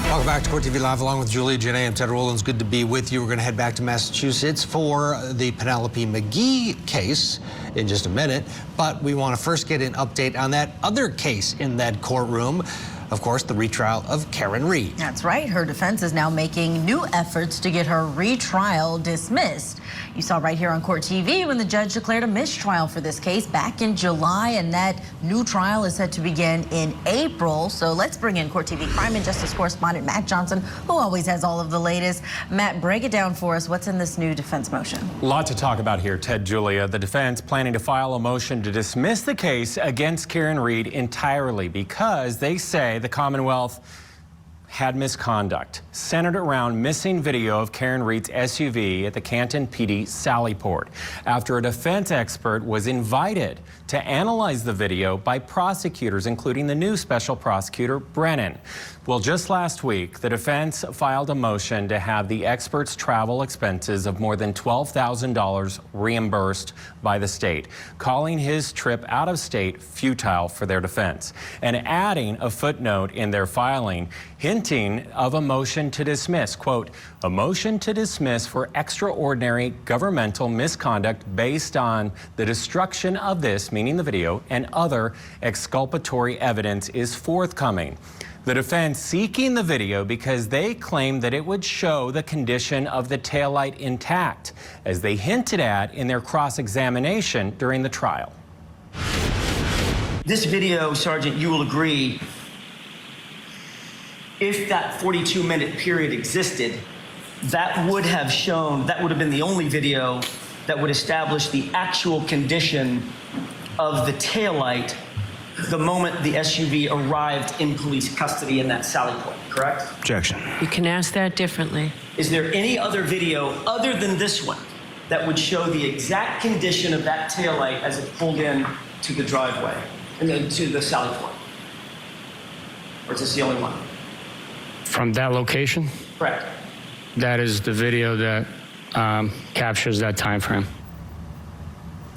Welcome back to Court TV Live along with Julia Janae. I'm Ted Rowlands. Good to be with you. We're going to head back to Massachusetts for the Penelope McGee case in just a minute. But we want to first get an update on that other case in that courtroom. Of course, the retrial of Karen Read. That's right. Her defense is now making new efforts to get her retrial dismissed. You saw right here on Court TV when the judge declared a mistrial for this case back in July, and that new trial is set to begin in April. So let's bring in Court TV crime and justice correspondent Matt Johnson, who always has all of the latest. Matt, break it down for us. What's in this new defense motion? A lot to talk about here, Ted, Julia. The defense planning to file a motion to dismiss the case against Karen Read entirely because they say the Commonwealth had misconduct centered around missing video of Karen Read's SUV at the Canton PD Sallyport after a defense expert was invited to analyze the video by prosecutors, including the new special prosecutor Brennan. Well, just last week, the defense filed a motion to have the expert's travel expenses of more than $12,000 reimbursed by the state, calling his trip out of state futile for their defense, and adding a footnote in their filing hinting of a motion to dismiss, quote, a motion to dismiss for extraordinary governmental misconduct based on the destruction of this, meaning the video, and other exculpatory evidence is forthcoming. The defense seeking the video because they claim that it would show the condition of the taillight intact, as they hinted at in their cross-examination during the trial. This video, Sergeant, you will agree, if that 42-minute period existed, that would have been the only video that would establish the actual condition of the taillight the moment the SUV arrived in police custody in that Sallyport, correct? Objection. You can ask that differently. Is there any other video other than this one that would show the exact condition of that taillight as it pulled in to the driveway, and then to the Sallyport? Or is this the only one? From that location? Correct. That is the video that captures that time frame.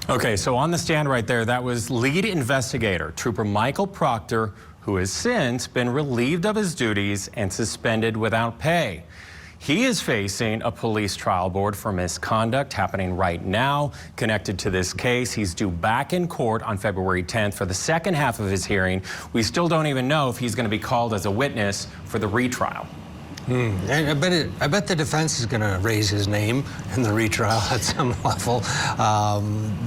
Okay, so on the stand right there, that was lead investigator, Trooper Michael Proctor, who has since been relieved of his duties and suspended without pay. He is facing a police trial board for misconduct happening right now connected to this case. He's due back in court on February 10th for the second half of his hearing. We still don't even know if he's going to be called as a witness for the retrial. And I bet the defense is going to raise his name in the retrial at some level.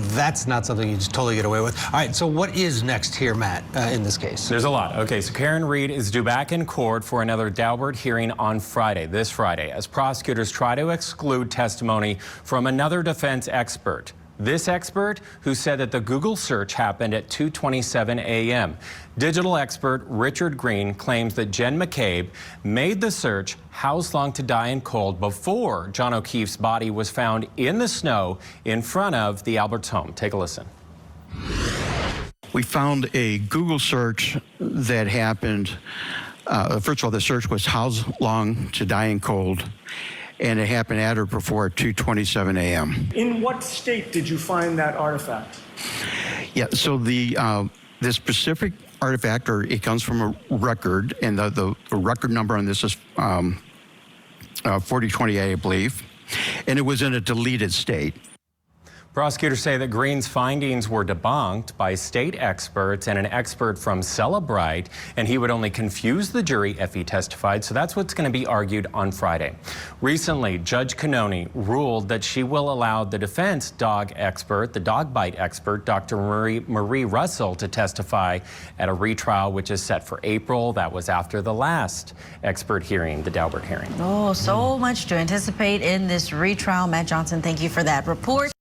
That's not something you just totally get away with. All right, so what is next here, Matt, in this case? There's a lot. Okay, so Karen Read is due back in court for another Daubert hearing on Friday, this Friday, as prosecutors try to exclude testimony from another defense expert. This expert who said that the Google search happened at 2:27 a.m. Digital expert Richard Green claims that Jen McCabe made the search "House Long to Die in Cold" before John O'Keefe's body was found in the snow in front of the Alberts home. Take a listen. We found a Google search that happened. First of all, the search was "House Long to Die in Cold," and it happened at or before 2:27 a.m. In what state did you find that artifact? Yeah, so the specific artifact, or it comes from a record, and the record number on this is 4028, I believe, and it was in a deleted state. Prosecutors say that Green's findings were debunked by state experts and an expert from Celebrite, and he would only confuse the jury if he testified, so that's what's going to be argued on Friday. Recently, Judge Canoni ruled that she will allow the defense dog expert, the dog bite expert, Dr. Marie Russell, to testify at a retrial, which is set for April. That was after the last expert hearing, the Daubert hearing. Oh, so much to anticipate in this retrial. Matt Johnson, thank you for that report.